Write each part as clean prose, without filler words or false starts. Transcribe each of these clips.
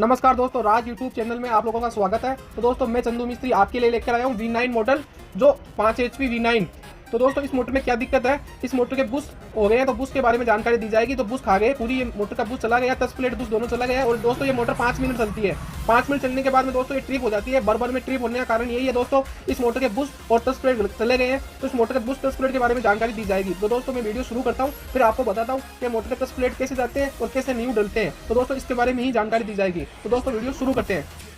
नमस्कार दोस्तों, राज YouTube channel में आप लोगों का स्वागत है। तो दोस्तों मैं चंदू मिस्त्री आपके लिए लेकर आया हूँ V9 मॉडल, जो 5 HP V9। तो दोस्तों इस मोटर में क्या दिक्कत है, इस मोटर के बुश हो गए हैं, तो बुश के बारे में जानकारी दी जाएगी। तो बुश खा गए, पूरी ये मोटर का बुश चला गया, 10 प्लेट बुश दोनों चला गया। और दोस्तों ये मोटर 5 मिनट चलती है। 5 मिनट चलने के बाद में दोस्तों ये ट्रिप हो जाती है। बार में ट्रिप होने का कारण यही है दोस्तों, इस मोटर के बुश और 10 प्लेट चले गए हैं। तो इस मोटर के बुश 10 प्लेट के बारे में जानकारी दी जाएगी। तो दोस्तों मैं वीडियो शुरू करता हूँ, फिर आपको बताता हूँ कि मोटर के 10 प्लेट कैसे जाते हैं और कैसे न्यू डलते हैं। तो दोस्तों इसके बारे में ही जानकारी दी जाएगी। तो दोस्तों वीडियो शुरू करते हैं।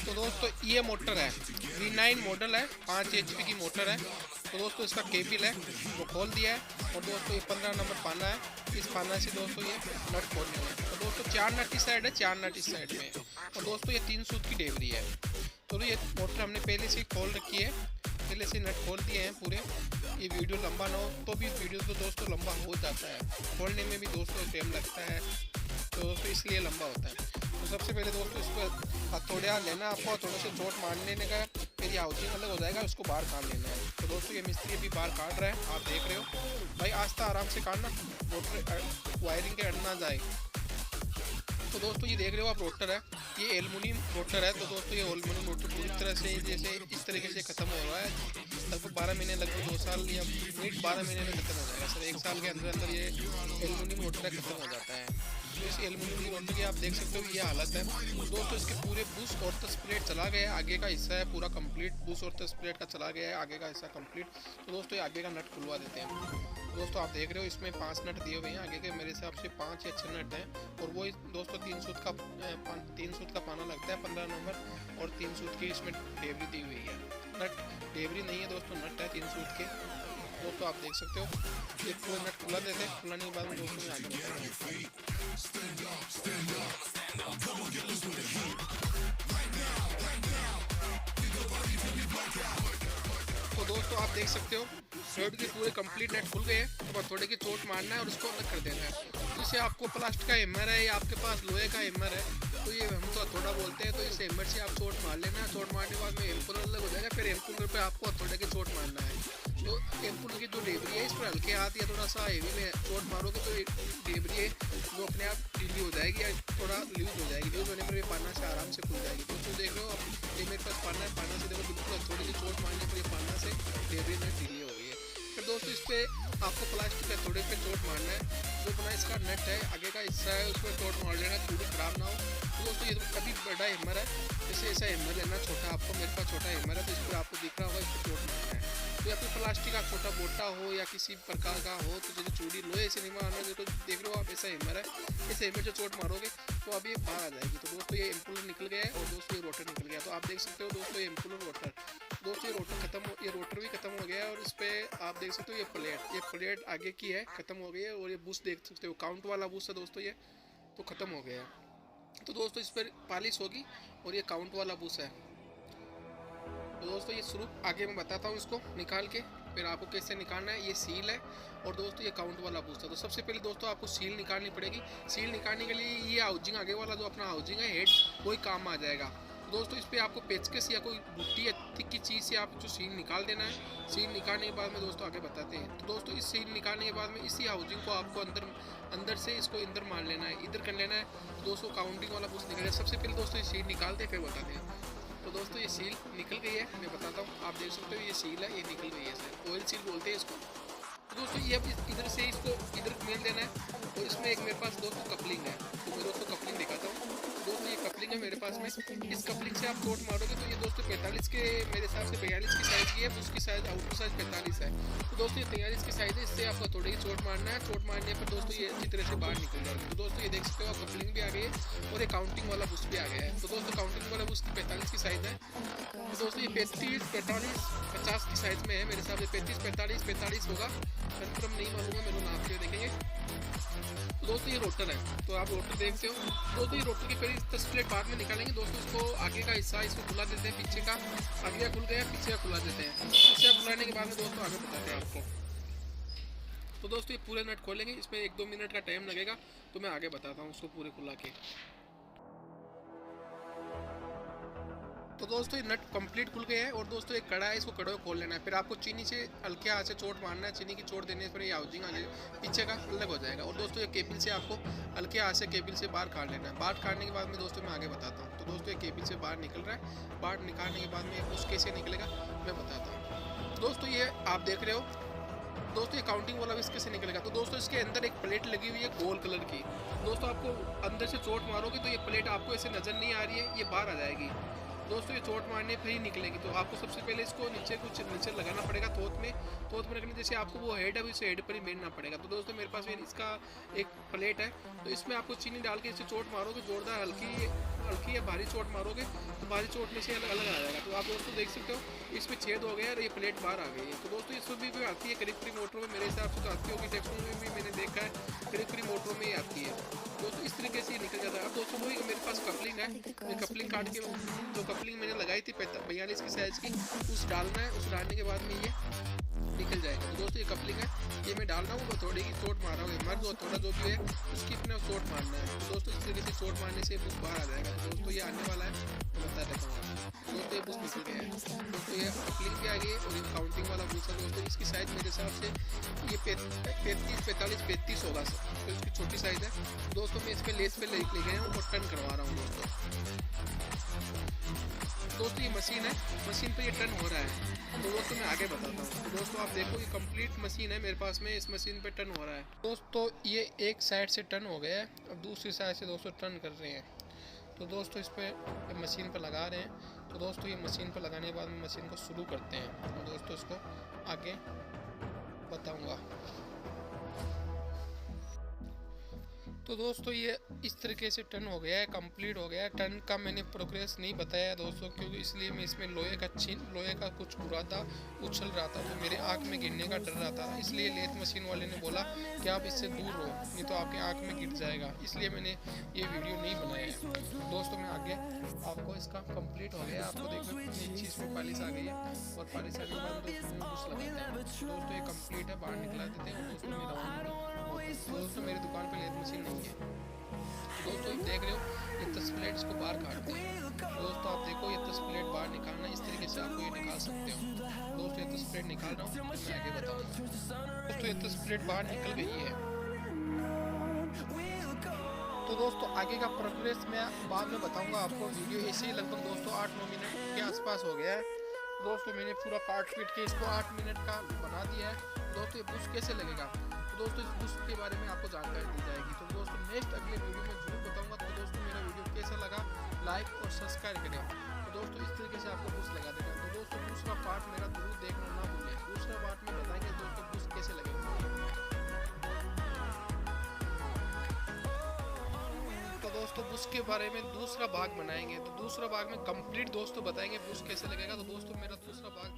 तो दोस्तों ये मोटर है, V9 मॉडल है, 5 HP की मोटर है। तो दोस्तों इसका केबल है वो खोल दिया है। और दोस्तों ये 15 नंबर पाना है, इस पाना से दोस्तों ये नट खोलने हैं। तो दोस्तों 4 नट इस साइड है, 4 नट इस साइड में। और दोस्तों ये 3 सूत की डेवरी है। तो ये मोटर हमने पहले से खोल रखी है, पहले से नट खोल दिए हैं पूरे। ये वीडियो लंबा ना हो तो भी वीडियो तो दोस्तों लंबा हो जाता है, खोलने में भी दोस्तों टाइम लगता है, तो दोस्तों इसलिए लंबा होता है। तो सबसे पहले दोस्तों इसको हथौड़ा लेना आपको, थोड़े से चोट मार लेने का, फिर ये हाउसिंग अलग हो जाएगा, उसको बाहर काट लेना है। तो दोस्तों ये मिस्त्री अभी बाहर काट रहा है, आप देख रहे हो भाई, आस्ता आराम से काटना, मोटर वायरिंग के अड़ ना जाए। तो दोस्तों ये देख रहे हो आप रोटर है, ये एल्युमिनियम रोटर है। तो दोस्तों ये एल्युमिनियम रोटर पूरी तरह से जैसे इस तरीके से खत्म हो रहा है। लगभग 12 महीने, लगभग 2 साल या 12 महीने में खत्म हो जाएगा सर। 1 साल के अंदर अंदर ये एल्युमिनियम रोटर खत्म हो जाता है। तो इस एल्युमिनियम रोटर की आप देख सकते हो ये हालत है। तो दोस्तों इसके पूरे बुश और 10 प्लेट चला गया है, आगे का हिस्सा है पूरा कंप्लीट, बुश और 10 प्लेट का चला गया है, आगे का हिस्सा कंप्लीट। तो दोस्तों ये आगे का नट खुलवा देते हैं। दोस्तों आप देख रहे हो इसमें 5 नट दिए हुए हैं, आगे के मेरे हिसाब से 5 या 6 नट हैं। और वो दोस्तों 3 सूत का पाना लगता है 15 नंबर, और 3 सूत की इसमें डेवरी दी हुई है। नट डेवरी नहीं है दोस्तों, नट है 3 सूत के। दोस्तों आप देख सकते हो ये पूरे नट खुला देते हैं, खुलाने के बाद में दोस्तों में आगे तो दोस्तों आप देख सकते हो थ्रेड के पूरे कंप्लीट नेट खुल गए हैं। तो बस थोड़े की चोट मारना है और उसको अलग कर देना है। तो इसे आपको प्लास्टिक का हैमर है या आपके पास लोहे का हैमर है, तो ये हम तो थोड़ा बोलते हैं, तो इस हैमर से आप चोट मार लेना है। चोट मारने के बाद में एम्पुलर अलग हो जाएगा, फिर एम्पुलर पे आपको थोड़े की चोट मारना है। तो एम्पुलर की जो डेबरी है इस पर हल्के हाथ या थोड़ा सा हेवी में चोट मारोगे तो डेबरी है वो अपने आप ढीली हो जाएगी या थोड़ा लूज हो जाएगी। लूज होने पर ये पाना से आराम से खुल जाएगी। दोस्तों देख रहे हो आप, ये मेरे पास पाना है, पाना से देखो बिल्कुल थोड़ी सी चोट मारने पर ये पाना से डेबरी में ढीली हो गई है। फिर दोस्तों इस पर आपको प्लास्टिक के थोड़े पे चोट मारना है। जो अपना इसका नट है आगे का हिस्सा है उसमें चोट मार लेना, थोड़ी खराब ना हो। तो दोस्तों ये कभी बड़ा हैमर है, जैसे ऐसा हैमर लेना छोटा, आपको मेरे पास छोटा हैमर है तो इस पर आपको दिख रहा होगा, इस पर चोट मारना है। तो या फिर प्लास्टिक का छोटा बोटा हो या किसी प्रकार का हो, तो जैसे चूड़ी लोहे से नहीं मारना है, तो देख रहे हो आप ऐसा हैमर है, इस हैमर से चोट मारोगे तो अभी बाहर आ जाएगी। तो दोस्तों ये एम्पुलर निकल गया है और दोस्तों ये रोटर निकल गया। तो आप देख सकते हो दोस्तों ये एम्पुलर रोटर, दोस्तों ये रोटर खत्म हो, ये रोटर भी खत्म हो गया है। और इस पर आप देख सकते हो ये प्लेट आगे की है, खत्म हो गई है। और ये बुश देख सकते हो, काउंट वाला बुश है दोस्तों, ये तो खत्म हो गया है। तो दोस्तों इस पर पॉलिश होगी और ये काउंट वाला बुश है। तो दोस्तों ये शुरू आगे मैं बताता हूँ इसको निकाल के, फिर आपको कैसे निकालना है। ये सील है और दोस्तों ये काउंट वाला बूस्ट है। तो सबसे पहले दोस्तों आपको सील निकालनी पड़ेगी। सील निकालने के लिए ये हाउजिंग आगे वाला जो अपना हाउजिंग है हेड, वही काम आ जाएगा। तो दोस्तों इस पर आपको पेचकस या कोई बुट्टी या थिक की चीज़ से आप जो सील निकाल देना है। सील निकालने के बाद में दोस्तों आगे बताते हैं। तो दोस्तों इस सील निकालने के बाद में इसी हाउजिंग को आपको अंदर से इसको इधर मार लेना है, इधर कर लेना है। तो दोस्तों काउंटिंग वाला बूस्ट निकल जाए। सबसे पहले दोस्तों ये सील निकालते हैं फिर बताते हैं। तो दोस्तों ये सील निकल गई है, मैं बताता हूँ, आप देख सकते हो ये सील है, ये निकल गई है सर, ऑयल सील बोलते हैं इसको। तो दोस्तों ये अब इधर से इसको इधर मेल देना है। और इसमें एक मेरे पास दोस्तों कपलिंग है, तो मैं दोस्तों कपलिंग दिखाता हूँ। दोस्तों ये कपलिंग है मेरे पास में, इस कपलिंग से आप चोट मारोगे तो ये दोस्तों 45 के मेरे हिसाब से 42 की साइज़ की है, उसकी साइज़ आउटर साइज़ 45 है। तो दोस्तों ये 43 की साइज़ है, इससे आपको थोड़ी ही चोट मारना है। चोट मारने पर दोस्तों ये अच्छी तरह से बाहर निकल जाएगी। तो दोस्तों ये देख सकते हो कपलिंग भी आ गई है और ये काउंटिंग वाला बुश भी आ गया है। तो दोस्तों काउंटिंग वाला बुश की 45 की साइज़ है। तो दोस्तों ये 35, 45, 50 की साइज़ में है मेरे हिसाब से, 35, 45 होगा, कंफर्म नहीं मालूंगा, मेरे नाप से देखेंगे। तो दोस्तों ये रोटर है, तो आप रोटर देखते हो। दोस्तों ये रोटर की फिर 10 प्लेट बाद में निकालेंगे। दोस्तों इसको आगे का हिस्सा इसको खुला देते हैं, पीछे का आगे का खुल गया, पीछे का खुला देते हैं। पीछे खुलाने के बाद में दोस्तों आगे बताते हैं आपको। तो दोस्तों ये पूरे नट खोलेंगे, इसमें 1-2 मिनट का टाइम लगेगा, तो मैं आगे बताता हूँ उसको पूरे खुला के। तो दोस्तों ये नट कंप्लीट खुल गए हैं और दोस्तों एक कड़ा है, इसको कड़े को खोल लेना है। फिर आपको चीनी से हल्के हाथ से चोट मारना है, चीनी की चोट देने से फिर ये हाउसिंग पीछे का अलग हो जाएगा। और दोस्तों ये केबिल से आपको हल्के हाथ से केबिल से बाहर काट लेना है। बाहर काटने के बाद में दोस्तों मैं आगे बताता हूँ। तो दोस्तों ये केबिल से बाहर निकल रहा है, बाहर निकालने के बाद में उस कैसे निकलेगा मैं बताता हूँ। दोस्तों ये आप देख रहे हो दोस्तों ये काउंटिंग वाला भी इसके से निकलेगा। तो दोस्तों इसके अंदर एक प्लेट लगी हुई है गोल कलर की। दोस्तों आपको अंदर से चोट मारोगे तो ये प्लेट आपको ऐसे नज़र नहीं आ रही है, ये बाहर आ जाएगी। दोस्तों ये चोट मारने पर ही निकलेगी। तो आपको सबसे पहले इसको नीचे कुछ नीचे लगाना पड़ेगा थोत में रखने जैसे आपको वो हेड है उसे हेड पर ही मेरना पड़ेगा। तो दोस्तों मेरे पास इसका एक प्लेट है, तो इसमें आपको चीनी डाल के इसे चोट मारोगे, जोरदार हल्की या भारी चोट मारोगे तो भारी चोट में से अलग अलग आ जाएगा। तो आप दोस्तों देख सकते हो इसमें छेद हो गया और ये प्लेट बाहर आ गई है। तो दोस्तों इसमें भी आती है करीब मोटरों में, मेरे हिसाब से तो आती होगी, ट्रैक्टरों में भी मैंने देखा है करीब मोटरों में ही आती है। दोस्तों इस तरीके से निकल जाता है। अब दोस्तों वही मेरे पास कपलिंग है, मैं कपलिंग काट के जो कपलिंग मैंने लगाई थी 42 की साइज़ की उस डालना है। उस डालने के बाद में ये निकल जाएगा। तो दोस्तों ये कपलिंग है, ये मैं डाल रहा हूँ, थोड़ी की चोट मार रहा हूँ, मर्द और थोड़ा जो भी है उसकी इतना चोट मारना है। तो दोस्तों इस तरीके से चोट मारने से बुश बाहर आ जाएगा। दोस्तों ये आने वाला है, मैं बता देता हूँ। दोस्तों ये बुश निकल गया है। दोस्तों ये कपलिंग भी आ गई है और ये काउंटिंग वाला बुश है। दोस्तों इसकी साइज़ मेरे हिसाब से ये 35 होगा, तो इसकी छोटी साइज़ है। दोस्तों मैं इस पर लेस पे ले गए हूँ और टर्न करवा रहा हूँ। दोस्तों ये मशीन है, मशीन पे ये टर्न हो रहा है। तो दोस्तों मैं आगे बताता हूँ। तो दोस्तों आप देखो ये कंप्लीट मशीन है मेरे पास में, इस मशीन पे टर्न हो रहा है। दोस्तों ये एक साइड से टर्न हो गया है, अब दूसरी साइड से दोस्तों टर्न कर रहे हैं। तो दोस्तों इस पर मशीन पर लगा रहे हैं। तो दोस्तों ये मशीन पर लगाने के बाद में मशीन को शुरू करते हैं। तो दोस्तों इसको आगे बताऊँगा। तो दोस्तों ये इस तरीके से टर्न हो गया है, कंप्लीट हो गया है। टर्न का मैंने प्रोग्रेस नहीं बताया दोस्तों, क्योंकि इसलिए मैं इसमें लोहे का कुछ बुरा था, उछल रहा था, तो मेरे आँख में गिरने का डर रहा था। इसलिए लेथ मशीन वाले ने बोला कि आप इससे दूर रहो, नहीं तो आपके आँख में गिर जाएगा। इसलिए मैंने ये वीडियो नहीं बनाया है। दोस्तों मैं आगे आपको इसका कंप्लीट हो गया, आपको देखो कितनी अच्छी इसमें पॉलिश आ गई है। और पॉलिश आने के बाद लगाते हैं। दोस्तों ये कंप्लीट है, बाहर निकला देते हैं। दोस्तों मेरी दुकान पर लेथ मशीन नहीं है। दोस्तों देख रहे हो ये 10 प्लेट इसको बाहर काटते हैं। दोस्तों आप देखो ये 10 प्लेट बाहर निकालना, इस तरीके से आपको ये निकाल सकते हो। दोस्तों ये 10 प्लेट निकाल रहा हूँ, तो मैं आगे बताऊँगा। दोस्तों ये 10 प्लेट बाहर निकल गई है। तो दोस्तों आगे का प्रोग्रेस मैं बाद में बताऊंगा आपको। वीडियो ऐसे ही लगभग दोस्तों 8-9 मिनट के आसपास हो गया है। दोस्तों मैंने पूरा काट पीट के इसको 8 मिनट का बना दिया है। दोस्तों ये बुश कैसे लगेगा, तो दोस्तों इस बुश के बारे में आपको जानकारी दी जाएगी। तो दोस्तों नेक्स्ट अगले वीडियो में जरूर बताऊंगा। तो दोस्तों मेरा वीडियो कैसा लगा लाइक और सब्सक्राइब करें। तो दोस्तों इस तरीके से आपको बुश लगा देगा। तो दोस्तों दूसरा पार्ट मेरा जरूर देखना ना भूलें। दूसरा पार्ट में बताएंगे दोस्तों बुश कैसे लगेगा। दोस्तों बुश के बारे में दूसरा भाग बनाएंगे। तो दूसरा भाग में कंप्लीट दोस्तों बताएंगे बुश कैसे लगेगा। तो दोस्तों मेरा दूसरा भाग